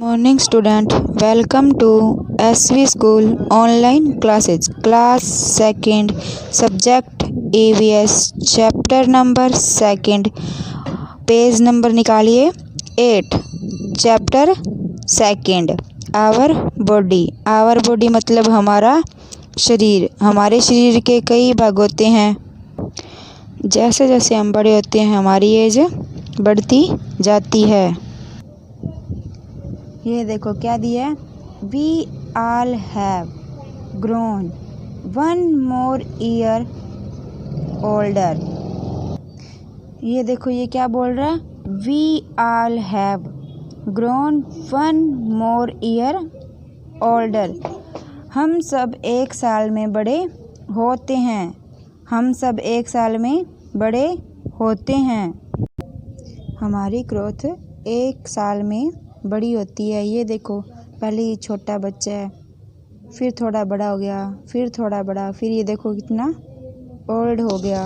Morning student, welcome to SV School online classes. Class second, subject EVS, chapter number second, page number निकालिए 8, chapter second, our body मतलब हमारा शरीर। हमारे शरीर के कई भाग होते हैं। जैसे जैसे हम बड़े होते हैं हमारी एज बढ़ती जाती है। ये देखो क्या दिया है, we all have grown 1 more year older. ये देखो ये क्या बोल रहा है, we all have grown 1 more year older. हम सब एक साल में बड़े होते हैं। हम सब एक साल में बड़े होते हैं। हमारी ग्रोथ एक साल में बड़ी होती है। ये देखो पहले ये छोटा बच्चा है, फिर थोड़ा बड़ा हो गया, फिर थोड़ा बड़ा, फिर ये देखो कितना ओल्ड हो गया।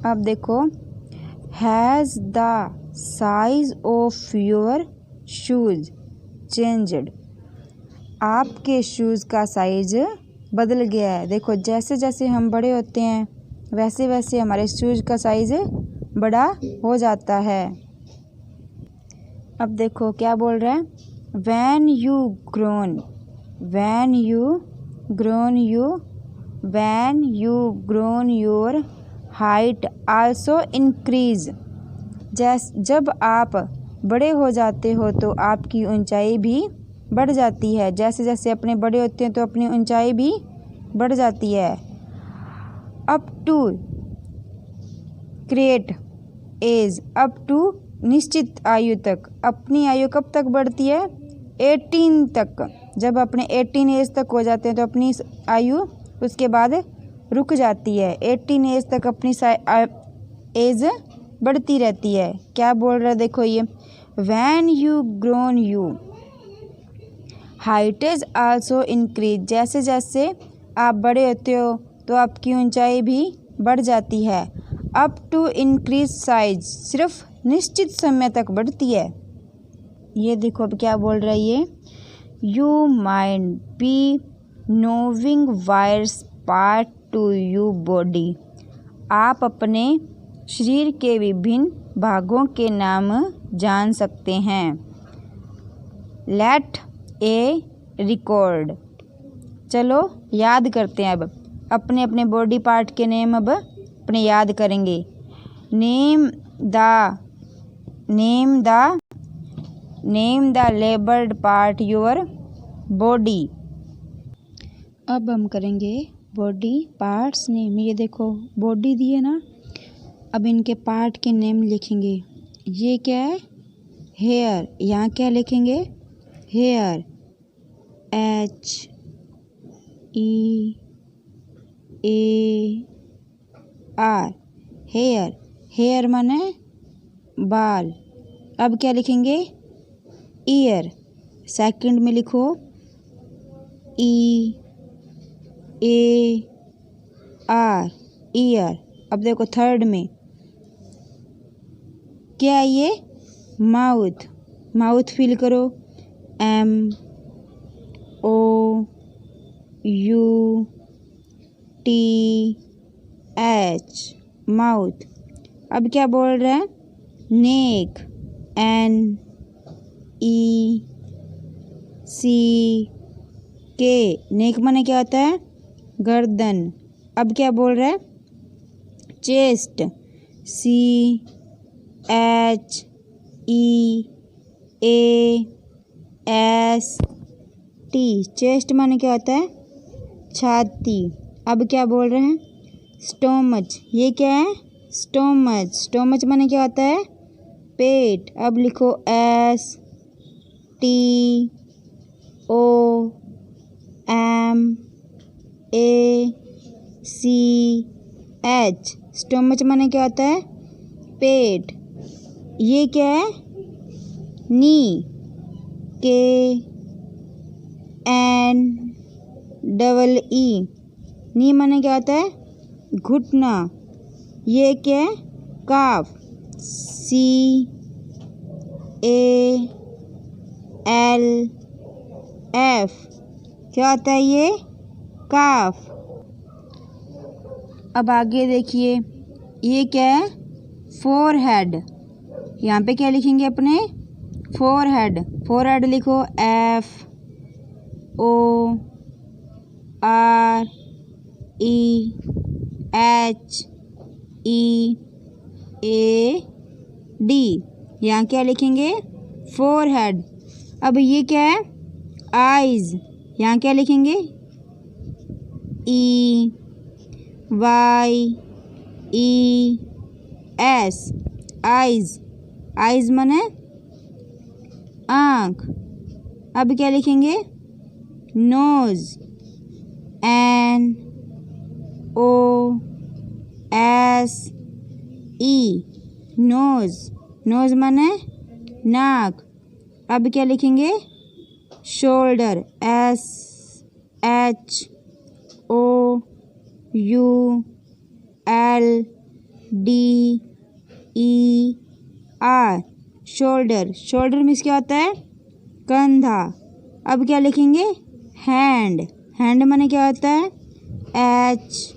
अब देखो, has the size of your shoes changed. आपके शूज़ का साइज बदल गया है। देखो जैसे जैसे हम बड़े होते हैं वैसे वैसे हमारे शूज़ का साइज बड़ा हो जाता है। अब देखो क्या बोल रहा है, when you grown your height also increase। जब आप बड़े हो जाते हो तो आपकी ऊंचाई भी बढ़ जाती है। जैसे जैसे अपने बड़े होते हैं तो अपनी ऊंचाई भी बढ़ जाती है। Up to create age, up to निश्चित आयु तक। अपनी आयु कब तक बढ़ती है, 18 तक। जब अपने 18 एज तक हो जाते हैं तो अपनी आयु उसके बाद रुक जाती है। 18 एज तक अपनी एज बढ़ती रहती है। क्या बोल रहा है देखो ये, when you grown you height is also increase. जैसे जैसे आप बड़े होते हो तो आपकी ऊंचाई भी बढ़ जाती है। अप टू इंक्रीज साइज, सिर्फ निश्चित समय तक बढ़ती है। ये देखो अब क्या बोल रहा है ये, you mind be knowing various part to you body. आप अपने शरीर के विभिन्न भागों के नाम जान सकते हैं। लेट ए रिकॉर्ड, चलो याद करते हैं। अब अपने अपने बॉडी पार्ट के नेम अब अपने याद करेंगे। Name the labelled part your body. अब हम करेंगे बॉडी पार्ट्स नेम। ये देखो बॉडी दी है ना, अब इनके पार्ट के नेम लिखेंगे। ये क्या है, हेयर। यहाँ क्या लिखेंगे, हेयर, HEAR, हेयर। हेयर माने बाल। अब क्या लिखेंगे, ईयर। सेकंड में लिखो EAR, ईयर। अब देखो थर्ड में क्या है ये, माउथ। माउथ फील करो, MOUTH, माउथ। अब क्या बोल रहे हैं, नेक, NECK, नेक माने क्या होता है, गर्दन। अब क्या बोल रहा है, चेस्ट, CHEAST, चेस्ट माने क्या होता है, छाती। अब क्या बोल रहे हैं, स्टोमच। ये क्या है, स्टोमच। स्टोमच माने क्या होता है, पेट। अब लिखो STOMACH, स्टोमच माने क्या होता है, पेट। ये क्या है, नी, KNEE, नी माने क्या होता है, घुटना। ये क्या है, काफ, CAF, एल एफ, क्या होता है ये? काफ। अब आगे देखिए, ये क्या है? फोरहेड। यहाँ पे क्या लिखेंगे अपने? फोरहेड। फोरहेड लिखो F O R E H E A D. यहाँ क्या लिखेंगे? फोरहेड। अब ये क्या है? आइज। यहाँ क्या लिखेंगे? E Y E S, eyes. Eyes माने आँख। अब क्या लिखेंगे? Nose, N O S E, nose. Nose माने नाक। अब क्या लिखेंगे? Shoulder, S H O U L D E R, shoulder. Shoulder means क्या होता है? कंधा। अब क्या लिखेंगे? हैंड। हैंड माने क्या होता है? H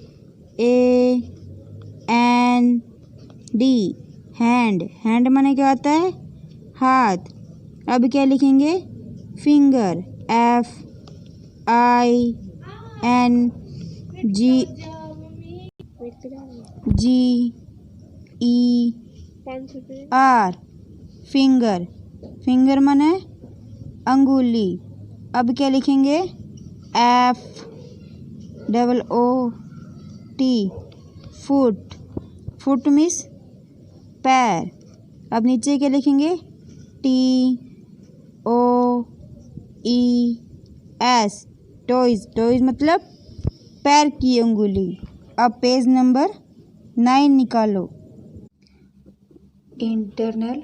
A N D, hand. Hand माने क्या होता है? हाथ। अब क्या लिखेंगे? Finger, F I N G G E R, finger. Finger माने अंगुली। अब क्या लिखेंगे? F double O T, foot. Foot means पैर। अब नीचे क्या लिखेंगे? T O E S, toes. Toes मतलब पैर की अंगुली। अब पेज नंबर 9 निकालो। Internal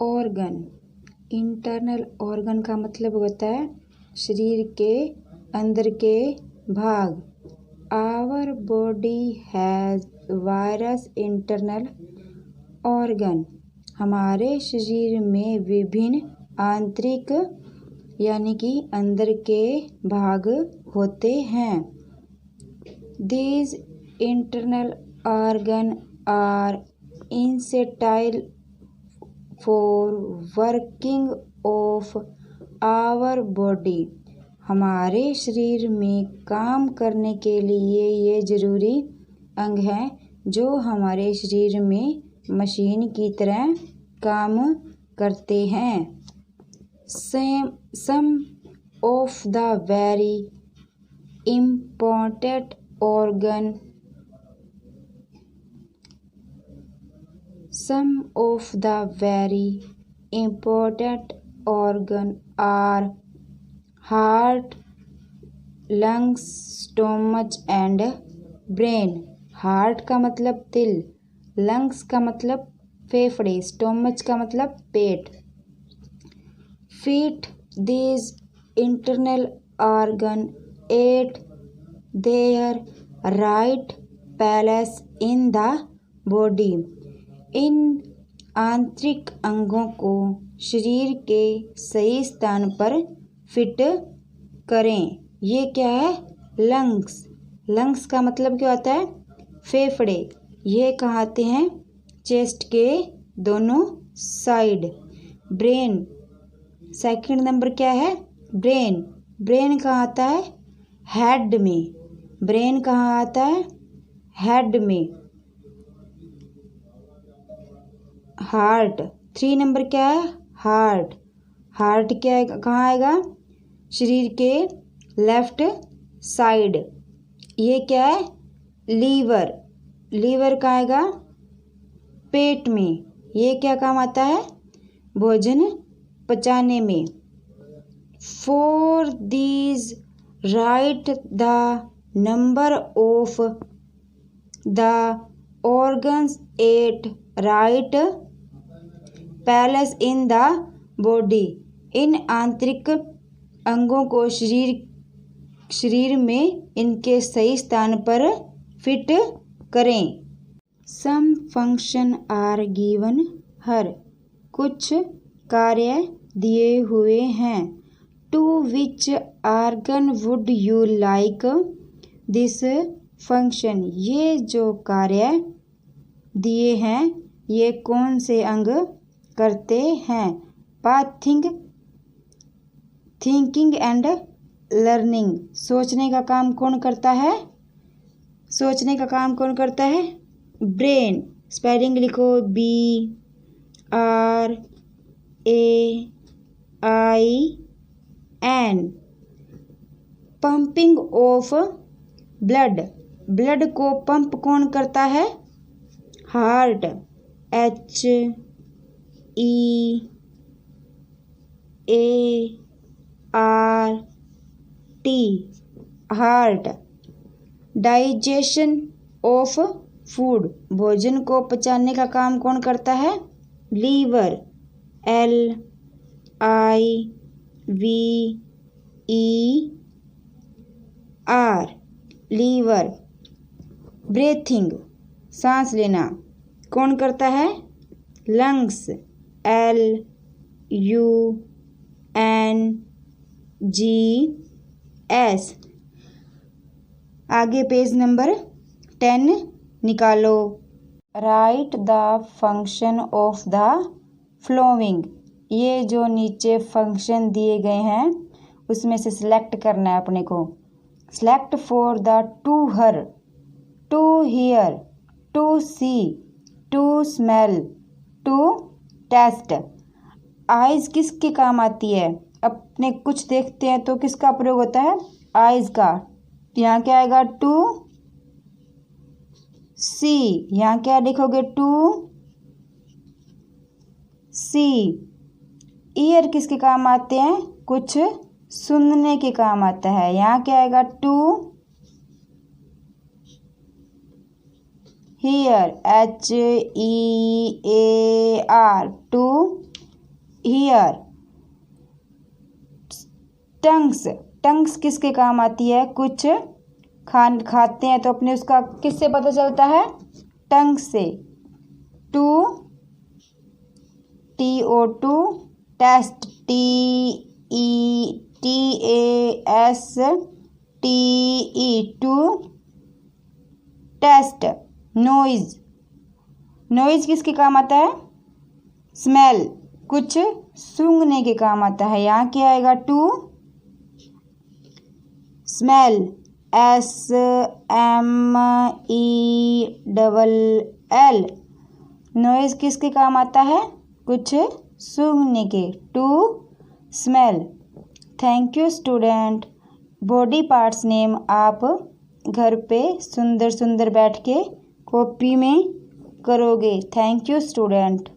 organ. इंटरनल ऑर्गन का मतलब होता है शरीर के अंदर के भाग। Our body has various internal organ. हमारे शरीर में विभिन्न आंतरिक यानी कि अंदर के भाग होते हैं। These internal organs are essential for working of our body. हमारे शरीर में काम करने के लिए ये जरूरी अंग हैं जो हमारे शरीर में मशीन की तरह काम करते हैं। Some of the very important organ are heart, lungs, stomach and brain. Heart का मतलब दिल, लंग्स का मतलब फेफड़े, स्टोमच का मतलब पेट। Fit these internal organ at their right place in the body. इन आंतरिक अंगों को शरीर के सही स्थान पर फिट करें। ये क्या है? लंग्स। लंग्स का मतलब क्या होता है? फेफड़े। ये कहाँ आते हैं? चेस्ट के दोनों साइड। ब्रेन, सेकंड नंबर क्या है? ब्रेन। ब्रेन कहाँ आता है? हेड में। ब्रेन कहाँ आता है? हेड में। हार्ट, 3 नंबर क्या है? हार्ट। हार्ट क्या है? कहाँ आएगा? शरीर के लेफ्ट साइड। ये क्या है? लीवर। लीवर कहाँ आएगा? पेट में। ये क्या काम आता है? भोजन पचाने में। For these write the number of the organs at right place in the body. इन आंतरिक अंगों को शरीर में इनके सही स्थान पर फिट करें। Some function are given her. कुछ कार्य दिए हुए हैं। To which organ would you like this function. ये जो कार्य दिए हैं ये कौन से अंग करते हैं? Pathing, thinking and learning. सोचने का काम कौन करता है? सोचने का काम कौन करता है? ब्रेन। स्पेलिंग लिखो BRAIN। Pumping of blood. Blood को पंप कौन करता है? Heart. HEART। Heart. Digestion of food. भोजन को पचाने का काम कौन करता है? लीवर। LIVER। लीवर। ब्रीथिंग, सांस लेना, कौन करता है? लंग्स। LUNGS। आगे पेज नंबर 10 निकालो। Right the function of the flowing. ये जो नीचे फंक्शन दिए गए हैं उसमें से सिलेक्ट करना है अपने को। Select for the to her, to hear, to see, to smell, to taste. Eyes किसके काम आती है? अपने कुछ देखते हैं तो किसका प्रयोग होता है? आइज का। यहाँ क्या आएगा? टू सी। यहाँ क्या लिखोगे? To C. ईयर किसके काम आते हैं? कुछ सुनने के काम आता है। यहाँ क्या आएगा? To hear, HEAR, to hear. Tongues. Tongues किसके काम आती है? कुछ खाते हैं तो अपने उसका किससे पता चलता है? टंग से। To TO2 taste, TASTE, to taste. Noise. Noise किसके काम आता है? स्मेल, कुछ सूंघने के काम आता है। यहाँ क्या आएगा? To smell, SMELL। नॉइज किसके काम आता है? कुछ सूंघने के। To smell. Thank you student. Body parts name आप घर पे सुंदर सुंदर बैठ के कॉपी में करोगे। Thank you student.